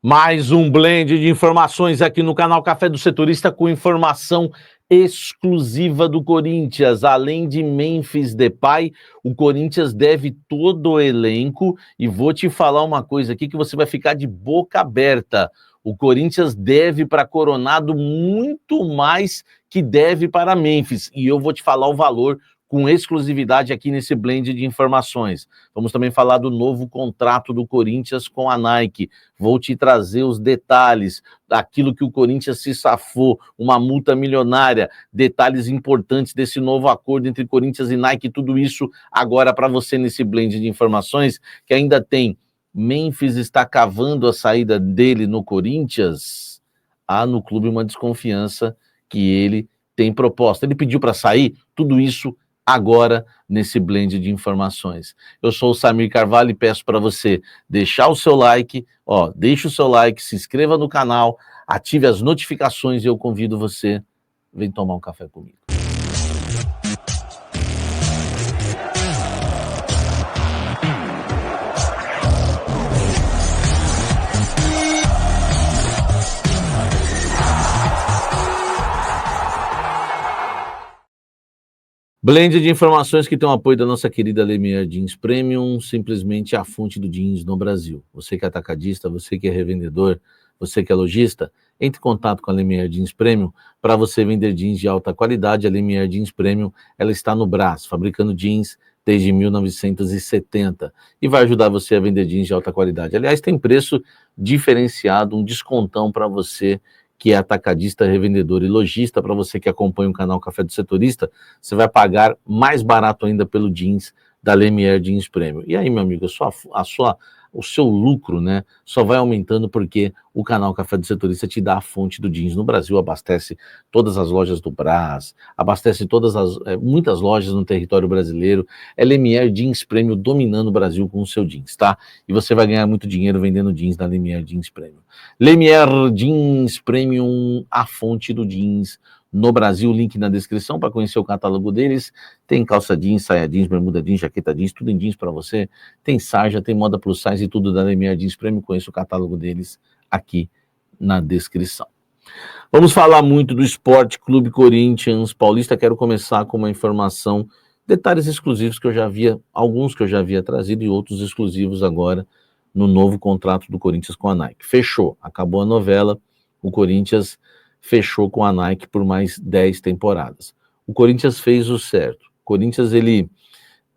Mais um blend de informações aqui no canal Café do Setorista com informação exclusiva do Corinthians. Além de Memphis Depay, o Corinthians deve todo o elenco e vou te falar uma coisa aqui que você vai ficar de boca aberta. O Corinthians deve para Coronado muito mais que deve para Memphis e eu vou te falar o valor com exclusividade aqui nesse blend de informações. Vamos também falar do novo contrato do Corinthians com a Nike. Vou te trazer os detalhes daquilo que o Corinthians se safou, uma multa milionária, detalhes importantes desse novo acordo entre Corinthians e Nike, tudo isso agora para você nesse blend de informações, que ainda tem Memphis está cavando a saída dele no Corinthians. Há no clube uma desconfiança que ele tem proposta. Ele pediu para sair, tudo isso agora nesse blend de informações. Eu sou o Samir Carvalho e peço para você deixar o seu like, deixe o seu like, se inscreva no canal, ative as notificações e eu convido você, vem tomar um café comigo. Blend de informações que tem o apoio da nossa querida Lemier Jeans Premium, simplesmente a fonte do jeans no Brasil. Você que é atacadista, você que é revendedor, você que é lojista, entre em contato com a Lemier Jeans Premium para você vender jeans de alta qualidade. A Lemier Jeans Premium, ela está no Brás, fabricando jeans desde 1970 e vai ajudar você a vender jeans de alta qualidade. Aliás, tem preço diferenciado, um descontão para você que é atacadista, revendedor e lojista. Para você que acompanha o canal Café do Setorista, você vai pagar mais barato ainda pelo jeans da Lemier Jeans Premium. E aí, meu amigo, o seu lucro, né, só vai aumentando porque o canal Café do Setorista te dá a fonte do jeans no Brasil, abastece todas as lojas do Brás, abastece muitas lojas no território brasileiro. É Lemier Jeans Premium dominando o Brasil com o seu jeans, tá? E você vai ganhar muito dinheiro vendendo jeans da Lemier Jeans Premium. Lemier Jeans Premium, a fonte do jeans no Brasil, link na descrição para conhecer o catálogo deles. Tem calça jeans, saia jeans, bermuda jeans, jaqueta jeans, tudo em jeans para você. Tem sarja, tem moda plus size e tudo da Lemier Jeans Premium. Conheça o catálogo deles aqui na descrição. Vamos falar muito do Esporte Clube Corinthians Paulista. Quero começar com uma informação, detalhes exclusivos que eu já havia, alguns que eu já havia trazido e outros exclusivos agora no novo contrato do Corinthians com a Nike. Fechou, acabou a novela, o Corinthians fechou com a Nike por mais 10 temporadas. O Corinthians fez o certo. O Corinthians, ele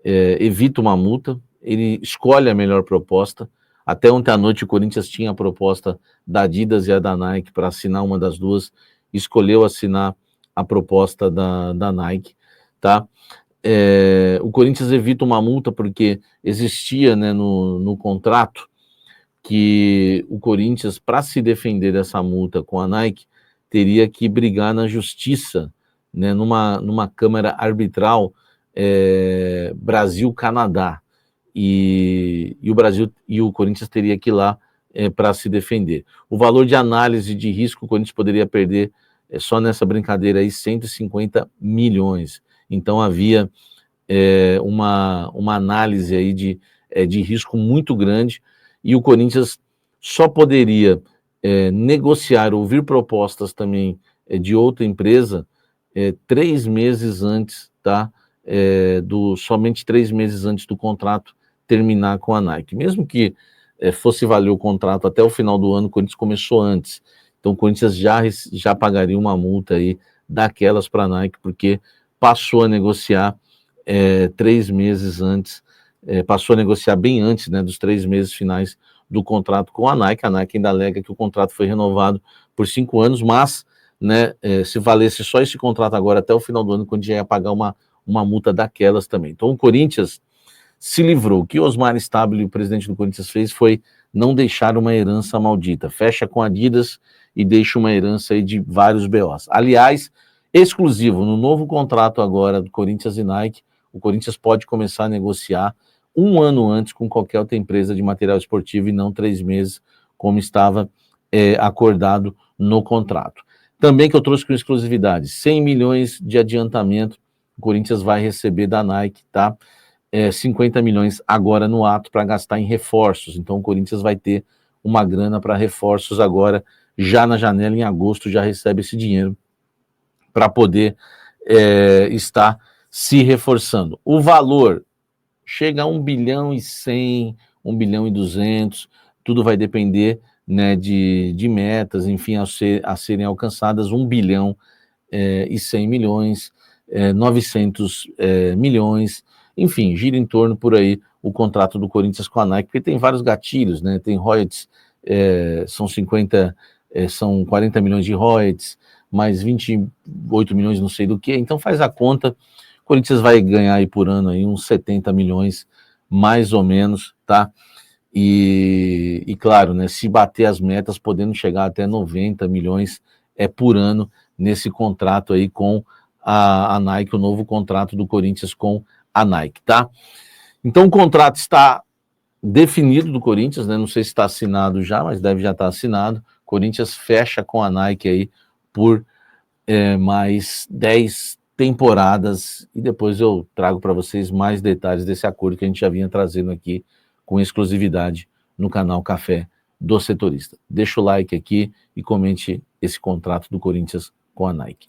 evita uma multa, ele escolhe a melhor proposta. Até ontem à noite o Corinthians tinha a proposta da Adidas e a da Nike para assinar uma das duas, escolheu assinar a proposta da Nike, tá? O Corinthians evita uma multa porque existia, né, no contrato que o Corinthians, para se defender dessa multa com a Nike, teria que brigar na justiça, né, numa câmara arbitral Brasil-Canadá. E o Brasil e o Corinthians teria que ir lá para se defender. O valor de análise de risco, o Corinthians poderia perder só nessa brincadeira aí 150 milhões. Então havia uma análise aí de risco muito grande e o Corinthians só poderia negociar, ouvir propostas também de outra empresa 3 meses antes, tá? Somente 3 meses antes do contrato terminar com a Nike. Mesmo que fosse valer o contrato até o final do ano, o Corinthians começou antes. Então o Corinthians já pagaria uma multa aí daquelas para a Nike, porque passou a negociar 3 meses antes, passou a negociar bem antes, né, dos 3 meses finais do contrato com a Nike. A Nike ainda alega que o contrato foi renovado por 5 anos, mas, né, se valesse só esse contrato agora até o final do ano, quando já ia pagar uma multa daquelas também. Então o Corinthians se livrou. O que Osmar Stabile, o presidente do Corinthians, fez foi não deixar uma herança maldita. Fecha com a Adidas e deixa uma herança aí de vários BOs. Aliás, exclusivo, no novo contrato agora do Corinthians e Nike, o Corinthians pode começar a negociar 1 ano antes com qualquer outra empresa de material esportivo e não 3 meses, como estava acordado no contrato. Também que eu trouxe com exclusividade, 100 milhões de adiantamento, o Corinthians vai receber da Nike, tá? 50 milhões agora no ato para gastar em reforços. Então o Corinthians vai ter uma grana para reforços agora, já na janela, em agosto, já recebe esse dinheiro para poder estar se reforçando. O valor chega a 1 bilhão e 100, 1 bilhão e 200, tudo vai depender, né, de metas, enfim, a serem alcançadas, 1 bilhão e 100 milhões, 900 milhões, enfim, gira em torno por aí o contrato do Corinthians com a Nike, porque tem vários gatilhos, né, tem royalties, são 40 milhões de royalties, mais 28 milhões não sei do que, então faz a conta, o Corinthians vai ganhar aí por ano aí uns 70 milhões, mais ou menos, tá? E claro, né, se bater as metas, podendo chegar até 90 milhões por ano nesse contrato aí com a Nike, o novo contrato do Corinthians com a Nike, tá? Então o contrato está definido do Corinthians, né? Não sei se está assinado já, mas deve já estar assinado. Corinthians fecha com a Nike aí por mais 10 temporadas e depois eu trago para vocês mais detalhes desse acordo que a gente já vinha trazendo aqui com exclusividade no canal Café do Setorista. Deixa o like aqui e comente esse contrato do Corinthians com a Nike.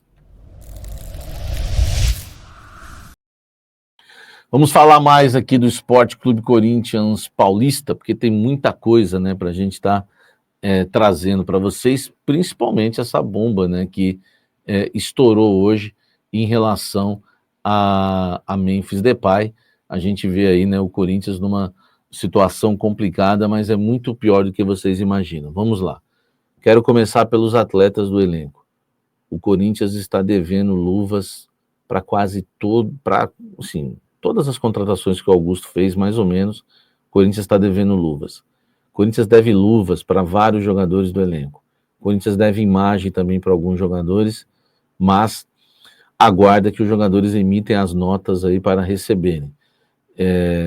Vamos falar mais aqui do Esporte Clube Corinthians Paulista, porque tem muita coisa, né, para a gente estar trazendo para vocês, principalmente essa bomba, né, que estourou hoje em relação a Memphis Depay. A gente vê aí, né, o Corinthians numa situação complicada, mas é muito pior do que vocês imaginam. Vamos lá. Quero começar pelos atletas do elenco. O Corinthians está devendo luvas para quase assim, todas as contratações que o Augusto fez, mais ou menos, o Corinthians está devendo luvas. O Corinthians deve luvas para vários jogadores do elenco. O Corinthians deve imagem também para alguns jogadores, mas aguarda que os jogadores emitem as notas aí para receberem.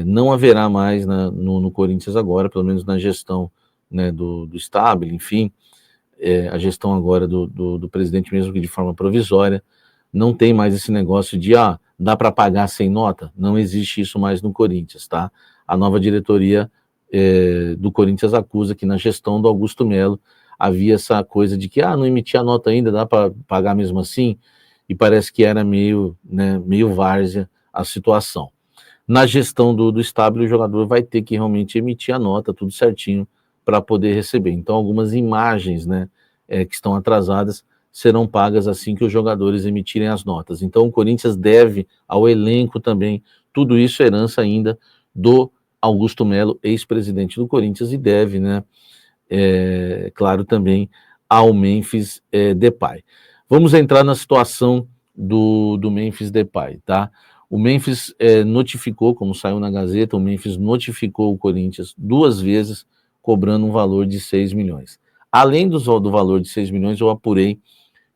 Não haverá mais no Corinthians agora, pelo menos na gestão, né, do Stabile, enfim, a gestão agora do presidente, mesmo que de forma provisória, não tem mais esse negócio de, dá para pagar sem nota? Não existe isso mais no Corinthians, tá? A nova diretoria do Corinthians acusa que na gestão do Augusto Melo havia essa coisa de que, não emitia a nota ainda, dá para pagar mesmo assim? E parece que era meio várzea a situação. Na gestão do Stabile, o jogador vai ter que realmente emitir a nota, tudo certinho, para poder receber. Então, algumas imagens, né, que estão atrasadas serão pagas assim que os jogadores emitirem as notas. Então, o Corinthians deve ao elenco também, tudo isso é herança ainda do Augusto Melo, ex-presidente do Corinthians, e deve, né, claro, também ao Memphis Depay. Vamos entrar na situação do Memphis Depay, tá? O Memphis notificou, como saiu na Gazeta, o Memphis notificou o Corinthians 2 vezes, cobrando um valor de 6 milhões. Além do valor de 6 milhões, eu apurei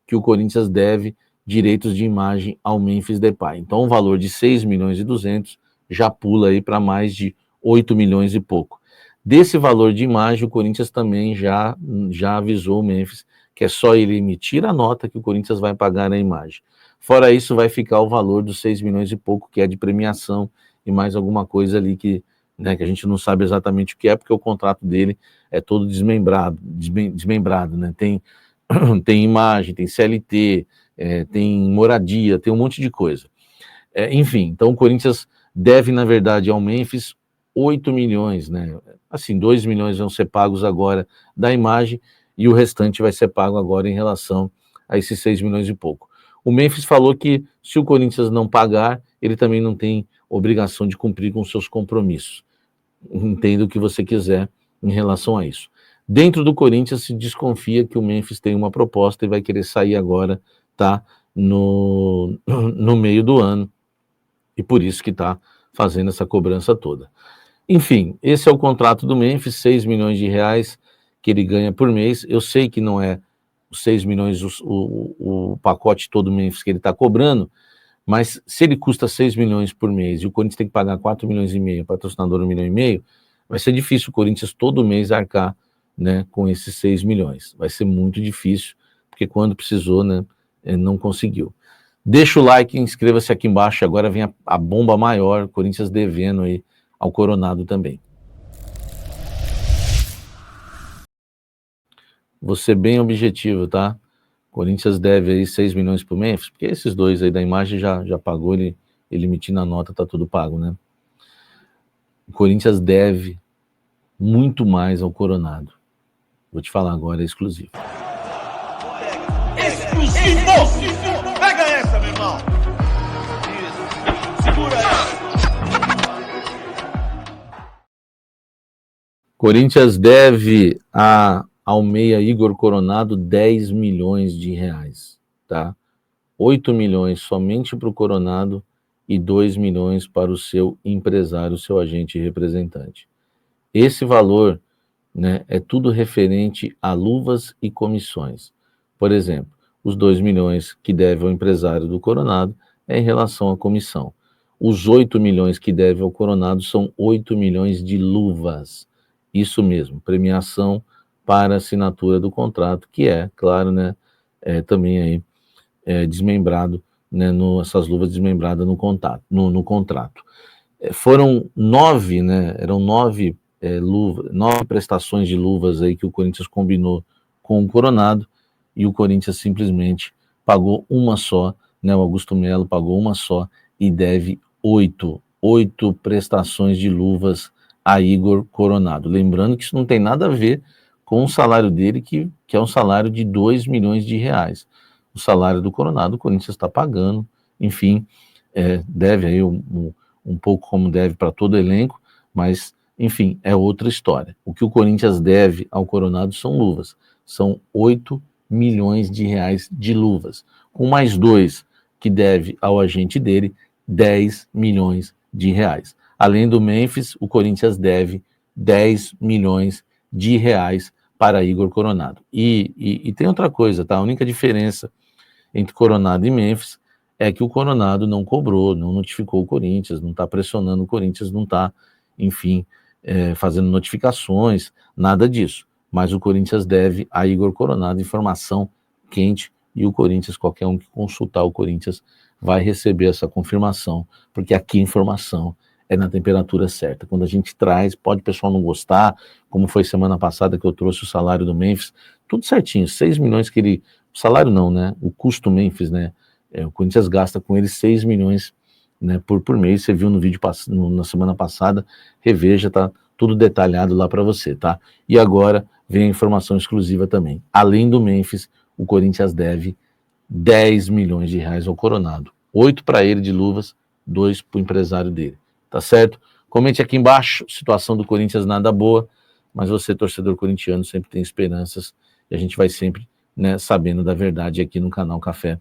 que o Corinthians deve direitos de imagem ao Memphis Depay. Então, o valor de 6 milhões e 200 já pula aí para mais de 8 milhões e pouco. Desse valor de imagem, o Corinthians também já avisou o Memphis que é só ele emitir a nota que o Corinthians vai pagar a imagem. Fora isso, vai ficar o valor dos 6 milhões e pouco, que é de premiação, e mais alguma coisa ali que a gente não sabe exatamente o que é, porque o contrato dele é todo desmembrado, né? Tem imagem, tem CLT, tem moradia, tem um monte de coisa. Enfim, então o Corinthians deve, na verdade, ao Memphis 8 milhões, né? Assim, 2 milhões vão ser pagos agora da imagem e o restante vai ser pago agora em relação a esses 6 milhões e pouco. O Memphis falou que se o Corinthians não pagar, ele também não tem obrigação de cumprir com seus compromissos. Entenda o que você quiser em relação a isso. Dentro do Corinthians se desconfia que o Memphis tem uma proposta e vai querer sair agora, tá? No meio do ano. E por isso que está fazendo essa cobrança toda. Enfim, esse é o contrato do Memphis, 6 milhões de reais que ele ganha por mês. Eu sei que não é os 6 milhões o pacote todo Memphis que ele está cobrando, mas se ele custa 6 milhões por mês e o Corinthians tem que pagar 4 milhões e meio, patrocinador 1,5 milhão, vai ser difícil o Corinthians todo mês arcar, né, com esses 6 milhões. Vai ser muito difícil, porque quando precisou, né, não conseguiu. Deixa o like, inscreva-se aqui embaixo, agora vem a bomba maior, Corinthians devendo aí ao Coronado também. vou ser bem objetivo, tá? Corinthians deve aí 6 milhões pro Memphis, porque esses dois aí da imagem já pagou, ele emitindo a nota, tá tudo pago, né? O Corinthians deve muito mais ao Coronado. Vou te falar agora, é exclusivo. Exclusivo! Pega essa, meu irmão! Isso. Segura essa! Corinthians deve ao meia Igor Coronado 10 milhões de reais, tá? 8 milhões somente para o Coronado e 2 milhões para o seu empresário, seu agente e representante. Esse valor, né, é tudo referente a luvas e comissões. Por exemplo, os 2 milhões que deve ao empresário do Coronado é em relação à comissão. Os 8 milhões que deve ao Coronado são 8 milhões de luvas. Isso mesmo, premiação para assinatura do contrato, que é, claro, né, também aí desmembrado, né, essas luvas desmembradas no contrato. Foram 9, né, eram 9 9 prestações de luvas aí que o Corinthians combinou com o Coronado, e o Corinthians simplesmente pagou uma só, né, o Augusto Melo pagou uma só e deve 8 prestações de luvas a Igor Coronado. Lembrando que isso não tem nada a ver com o salário dele, que é um salário de 2 milhões de reais. O salário do Coronado, o Corinthians está pagando, enfim, deve aí um pouco como deve para todo o elenco, mas, enfim, é outra história. O que o Corinthians deve ao Coronado são luvas, são 8 milhões de reais de luvas, com mais 2 que deve ao agente dele, 10 milhões de reais. Além do Memphis, o Corinthians deve 10 milhões de reais para Igor Coronado. E tem outra coisa, tá? A única diferença entre Coronado e Memphis é que o Coronado não cobrou, não notificou o Corinthians, não está pressionando o Corinthians, não está, enfim, fazendo notificações, nada disso. Mas o Corinthians deve a Igor Coronado informação quente, e o Corinthians, qualquer um que consultar o Corinthians, vai receber essa confirmação, porque aqui a informação é na temperatura certa. Quando a gente traz, pode o pessoal não gostar, como foi semana passada que eu trouxe o salário do Memphis, tudo certinho, 6 milhões que ele... O salário não, né? O custo Memphis, né? O Corinthians gasta com ele 6 milhões, né, por mês. Você viu no vídeo na semana passada, reveja, tá tudo detalhado lá para você, tá? E agora vem a informação exclusiva também. Além do Memphis, o Corinthians deve 10 milhões de reais ao Coronado. 8 para ele de luvas, 2 para o empresário dele. Tá certo? Comente aqui embaixo, situação do Corinthians nada boa, mas você, torcedor corintiano, sempre tem esperanças, e a gente vai sempre, né, sabendo da verdade aqui no canal Café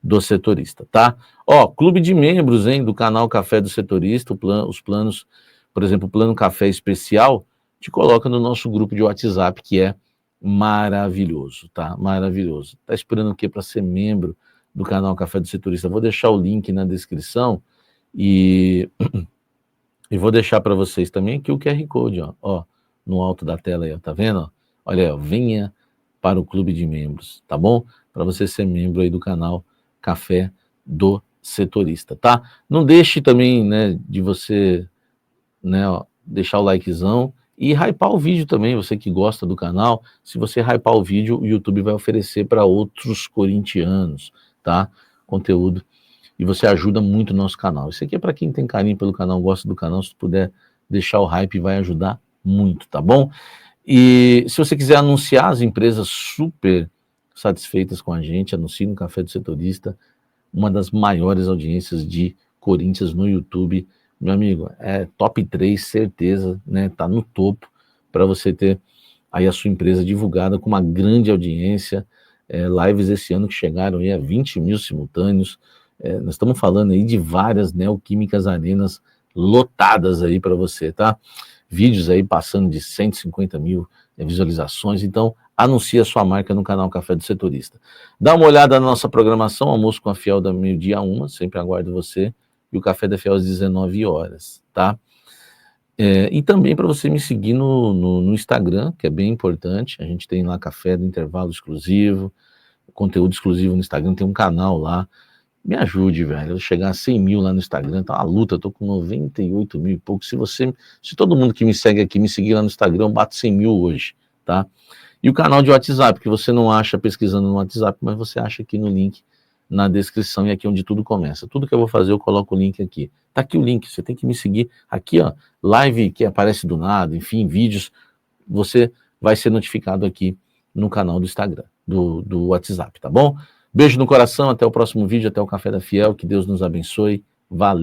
do Setorista, tá? Ó, clube de membros, hein, do canal Café do Setorista, os planos, por exemplo, o plano Café Especial, te coloca no nosso grupo de WhatsApp, que é maravilhoso, tá? Maravilhoso. Tá esperando o quê para ser membro do canal Café do Setorista? Vou deixar o link na descrição e vou deixar para vocês também aqui o QR Code, ó, no alto da tela aí, ó, tá vendo? Ó? Olha aí, ó, venha para o clube de membros, tá bom? Para você ser membro aí do canal Café do Setorista, tá? Não deixe também, né, de você, né, ó, deixar o likezão e hypar o vídeo também, você que gosta do canal. Se você hypar o vídeo, o YouTube vai oferecer para outros corintianos, tá? Conteúdo. E você ajuda muito o nosso canal. Isso aqui é para quem tem carinho pelo canal, gosta do canal. Se puder deixar o hype, vai ajudar muito, tá bom? E se você quiser anunciar as empresas super satisfeitas com a gente, anuncie no Café do Setorista, uma das maiores audiências de Corinthians no YouTube. Meu amigo, é top 3, certeza, né? Tá no topo para você ter aí a sua empresa divulgada com uma grande audiência. Lives esse ano que chegaram aí a 20 mil simultâneos. Nós estamos falando aí de várias neoquímicas arenas lotadas aí para você, tá? Vídeos aí passando de 150 mil visualizações. Então, anuncie a sua marca no canal Café do Setorista. Dá uma olhada na nossa programação, almoço com a Fiel da meio-dia a 1, sempre aguardo você, e o Café da Fiel às 19 horas, tá? E também para você me seguir no Instagram, que é bem importante. A gente tem lá Café do Intervalo exclusivo, conteúdo exclusivo no Instagram, tem um canal lá. Me ajude, velho, eu chegar a 100 mil lá no Instagram, tá uma luta, eu tô com 98 mil e pouco. Se todo mundo que me segue aqui me seguir lá no Instagram, eu bato 100 mil hoje, tá? E o canal de WhatsApp, que você não acha pesquisando no WhatsApp, mas você acha aqui no link na descrição e aqui onde tudo começa. Tudo que eu vou fazer, eu coloco o link aqui. Tá aqui o link, você tem que me seguir. Aqui, ó, live que aparece do nada, enfim, vídeos, você vai ser notificado aqui no canal do Instagram, do WhatsApp, tá bom? Beijo no coração, até o próximo vídeo, até o Café da Fiel, que Deus nos abençoe. Valeu!